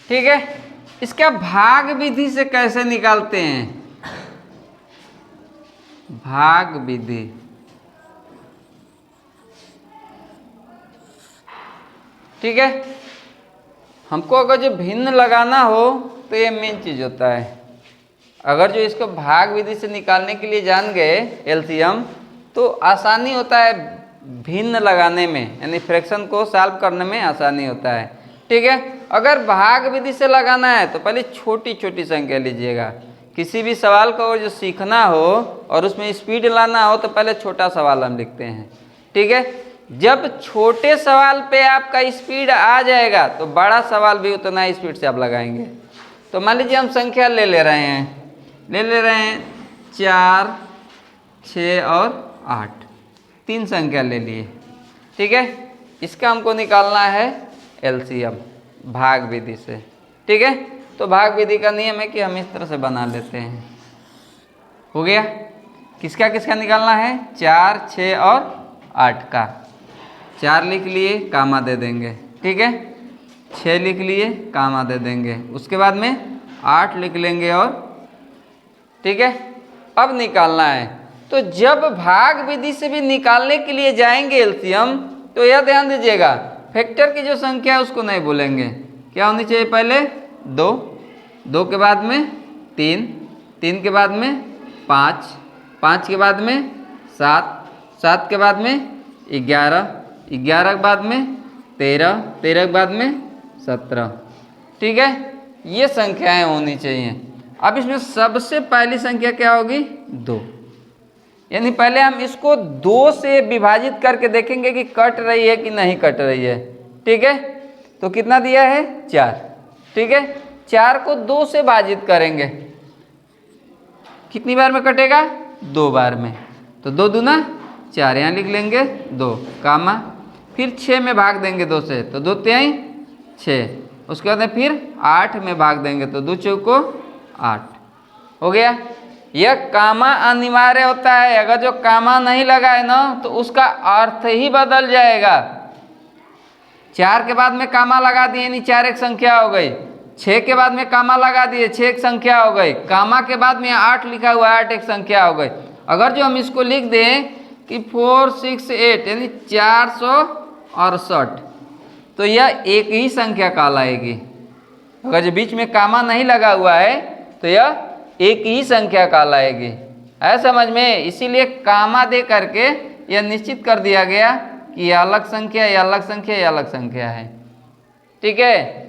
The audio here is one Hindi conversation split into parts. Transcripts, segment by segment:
ठीक है। इसका भाग विधि से कैसे निकालते हैं? भाग विधि, ठीक है। हमको अगर जो भिन्न लगाना हो तो ये मेन चीज होता है। अगर जो इसको भाग विधि से निकालने के लिए जान गए एलसीएम, तो आसानी होता है भिन्न लगाने में, यानी फ्रैक्शन को सॉल्व करने में आसानी होता है। ठीक है। अगर भाग विधि से लगाना है तो पहले छोटी छोटी संख्या लीजिएगा। किसी भी सवाल को जो सीखना हो और उसमें स्पीड लाना हो तो पहले छोटा सवाल हम लिखते हैं। ठीक है। जब छोटे सवाल पे आपका स्पीड आ जाएगा तो बड़ा सवाल भी उतना ही स्पीड से आप लगाएंगे। तो मान लीजिए हम संख्या ले ले रहे हैं 4, 6 और 8, 3 संख्या ले लिए। ठीक है। इसका हमको निकालना है एलसीएम भाग विधि से। ठीक है। तो भाग विधि का नियम है कि हम इस तरह से बना लेते हैं। हो गया। किसका किसका निकालना है? 4, 6 और 8 का। 4 लिख लिए, कामा दे देंगे। ठीक है। 6 लिख लिए, कामा दे देंगे। उसके बाद में 8 लिख लेंगे और ठीक है। अब निकालना है। तो जब भाग विधि से भी निकालने के लिए जाएंगे एलसीएम, तो यह ध्यान दीजिएगा फैक्टर की जो संख्या है उसको नहीं भूलेंगे। क्या होनी चाहिए? पहले 2, 2 के बाद में 3, 3 के बाद में 5, 5 के बाद में 7, 7 के बाद में 11, 11 के बाद में 13, 13 के बाद में 17। ठीक है। ये संख्याएं होनी चाहिए। अब इसमें सबसे पहली संख्या क्या होगी? 2। यानी पहले हम इसको 2 से विभाजित करके देखेंगे कि कट रही है कि नहीं कट रही है। ठीक है। तो कितना दिया है? 4। ठीक है। 4 को 2 से भाजित करेंगे, कितनी बार में कटेगा? 2 बार में। तो 2 दूना 4, यहाँ लिख लेंगे 2, कामा। फिर 6 में भाग देंगे 2 से, तो 2 तिहाई 6। उसके बाद में फिर 8 में भाग देंगे, तो 2 चौको 8। हो गया। यह कामा अनिवार्य होता है। अगर जो कामा नहीं लगा है ना तो उसका अर्थ ही बदल जाएगा। 4 के बाद में कामा लगा दिए, यानी 4 एक संख्या हो गई। 6 के बाद में कामा लगा दिए, 6 एक संख्या हो गई। कामा के बाद में 8 लिखा हुआ है, 8 एक संख्या हो गई। अगर जो हम इसको लिख दें कि 4, 6, 8 यानी 468, तो यह एक ही संख्या कहलाएगी। अगर जो बीच में कामा नहीं लगा हुआ है तो यह एक ही संख्या कहलाएगी। है समझ में? इसीलिए कामा दे करके यह निश्चित कर दिया गया कि यह अलग संख्या, यह अलग संख्या, यह अलग संख्या है। ठीक है।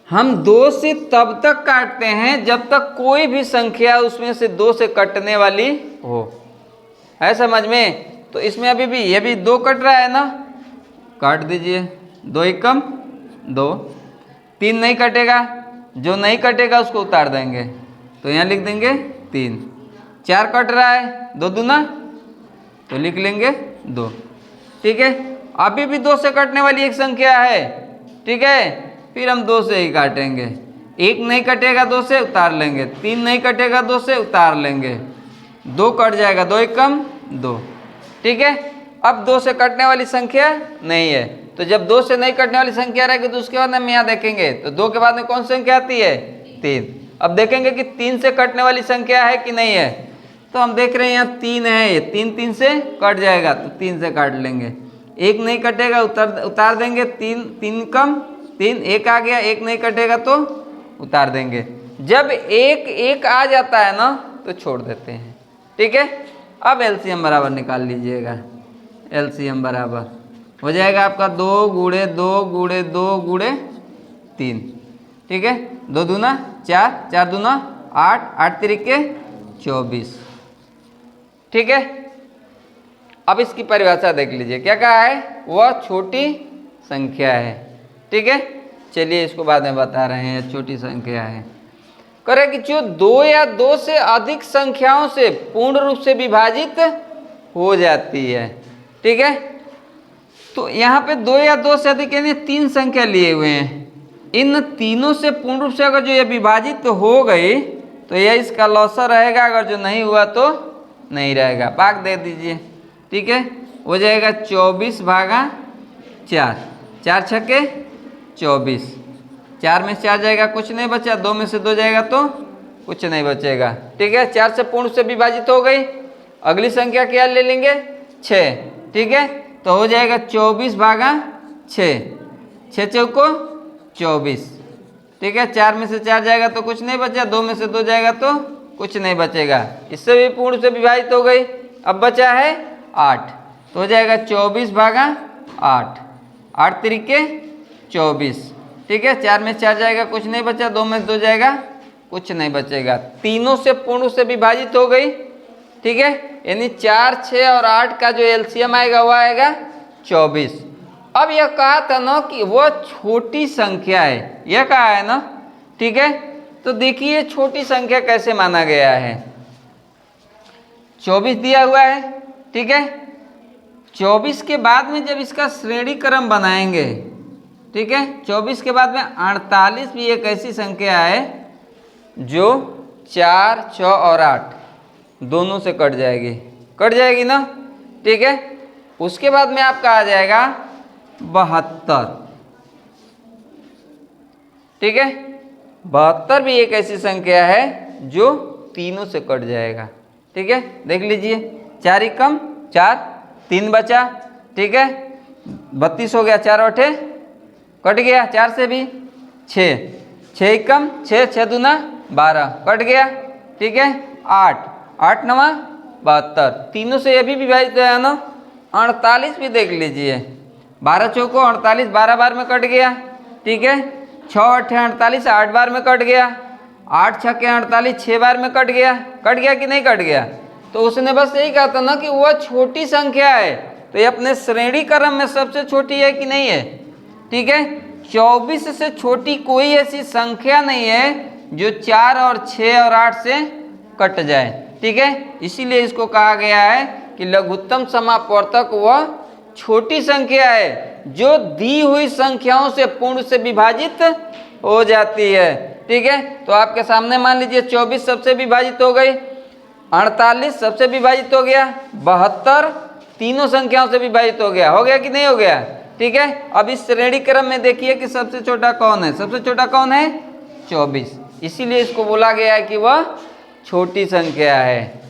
हम 2 से तब तक काटते हैं जब तक कोई भी संख्या उसमें से 2 से कटने वाली हो। है समझ में? तो इसमें अभी भी ये भी 2 कट रहा है ना, काट दीजिए। 2 एकम 2। 3 नहीं कटेगा, जो नहीं कटेगा उसको उतार देंगे, तो यहाँ लिख देंगे 3। 4 कट रहा है, 2 दूना, तो लिख लेंगे 2। ठीक है। अभी भी 2 से कटने वाली एक संख्या है। ठीक है। फिर हम 2 से ही काटेंगे। 1 नहीं कटेगा 2 से, उतार लेंगे। 3 नहीं कटेगा 2 से, उतार लेंगे। 2 कट जाएगा, 2 एकम 2। ठीक है। अब 2 से कटने वाली संख्या नहीं है, तो जब 2 से नहीं कटने वाली संख्या रहेगी तो उसके बाद हम यहाँ देखेंगे, तो 2 के बाद में कौन सी संख्या आती है? 3। अब देखेंगे कि 3 से कटने वाली संख्या है कि नहीं है। तो हम देख रहे हैं यहाँ 3 है, ये 3 से कट जाएगा, तो 3 से काट लेंगे। 1 नहीं कटेगा, उतार देंगे। 3 कम 3, 1 आ गया, 1 नहीं कटेगा तो उतार देंगे। जब 1 आ जाता है ना तो छोड़ देते हैं। ठीक है। अब एलसीएम बराबर निकाल लीजिएगा। एलसीएम बराबर हो जाएगा आपका 2 गुणे 2 गुणे 2 गुणे 3। ठीक है। 2 दूना 4, 4 दूना 8, 8 तिरिके 24। ठीक है। अब इसकी परिभाषा देख लीजिए, क्या कहा है? वह छोटी संख्या है। ठीक है। चलिए इसको बाद में बता रहे हैं, छोटी संख्या है। करें कि जो 2 या 2 से अधिक संख्याओं से पूर्ण रूप से विभाजित हो जाती है। ठीक है। तो यहाँ पे 2 या 2 से अधिक यानी 3 संख्या लिए हुए हैं। इन तीनों से पूर्ण रूप से अगर जो ये विभाजित तो हो गई तो यह इसका लॉसर रहेगा, अगर जो नहीं हुआ तो नहीं रहेगा। भाग दे दीजिए। ठीक है। हो जाएगा 24 भागा 4, 4 छक्के 24। 4 में से 4 जाएगा कुछ नहीं बचा, 2 में से 2 जाएगा तो कुछ नहीं बचेगा। ठीक है, 4 से पूर्ण से विभाजित हो गई। अगली संख्या क्या ले लेंगे? 6। ठीक है, तो हो जाएगा 24/6, 6 चौको 24। ठीक है, 4 में से 4 जाएगा तो कुछ नहीं बचा, 2 में से 2 जाएगा तो कुछ नहीं बचेगा। इससे भी पूर्ण से विभाजित हो गई। अब बचा है 8, तो हो जाएगा 24/8, 8 तिरिके 24। ठीक है, 4 में 4 जाएगा कुछ नहीं बचा, 2 में 2 जाएगा कुछ नहीं बचेगा। तीनों से पूर्ण से विभाजित हो गई। ठीक है, यानी 4, 6 और 8 का जो एलसीएम आएगा वो आएगा 24। अब यह कहा था ना कि वो छोटी संख्या है, यह कहा है ना। ठीक है, तो देखिए छोटी संख्या कैसे माना गया है। 24 दिया हुआ है। ठीक है, 24 के बाद में जब इसका श्रेणी क्रम बनाएंगे, ठीक है, 24 के बाद में 48 भी एक ऐसी संख्या है जो 4, 6 और 8 दोनों से कट जाएगी ना। ठीक है, उसके बाद में आपका आ जाएगा 72। ठीक है, 72 भी एक ऐसी संख्या है जो तीनों से कट जाएगा। ठीक है, देख लीजिए, 4 ही कम 4, 3 बचा। ठीक है, 32 हो गया, 4 8 कट गया, 4 से भी 6, 6 ही कम 6, 6 दूना 12 कट गया। ठीक है, 8, 8 9 72, तीनों से ये भी विभाजित है ना। 48 भी देख लीजिए, 12 चौको 48, 12 बार में कट गया। ठीक है, 6 8 48, 8 बार में कट गया। 8 6 48, 6 बार में कट गया कि नहीं कट गया? तो उसने बस यही कहा था ना कि वह छोटी संख्या है, तो ये अपने श्रेणी क्रम में सबसे छोटी है कि नहीं है। ठीक है, 24 से छोटी कोई ऐसी संख्या नहीं है जो 4 और 6 और 8 से कट जाए। ठीक है, इसीलिए इसको कहा गया है कि लघुत्तम समापवर्तक वह छोटी संख्या है जो दी हुई संख्याओं से पूर्ण से विभाजित हो जाती है। ठीक है, तो आपके सामने मान लीजिए 24 सबसे विभाजित हो गई, 48 सबसे विभाजित हो गया, 72 तीनों संख्याओं से विभाजित हो गया कि नहीं हो गया? ठीक है, अब इस श्रेणी क्रम में देखिए कि सबसे छोटा कौन है। सबसे छोटा कौन है? 24। इसीलिए इसको बोला गया है कि वह छोटी संख्या है।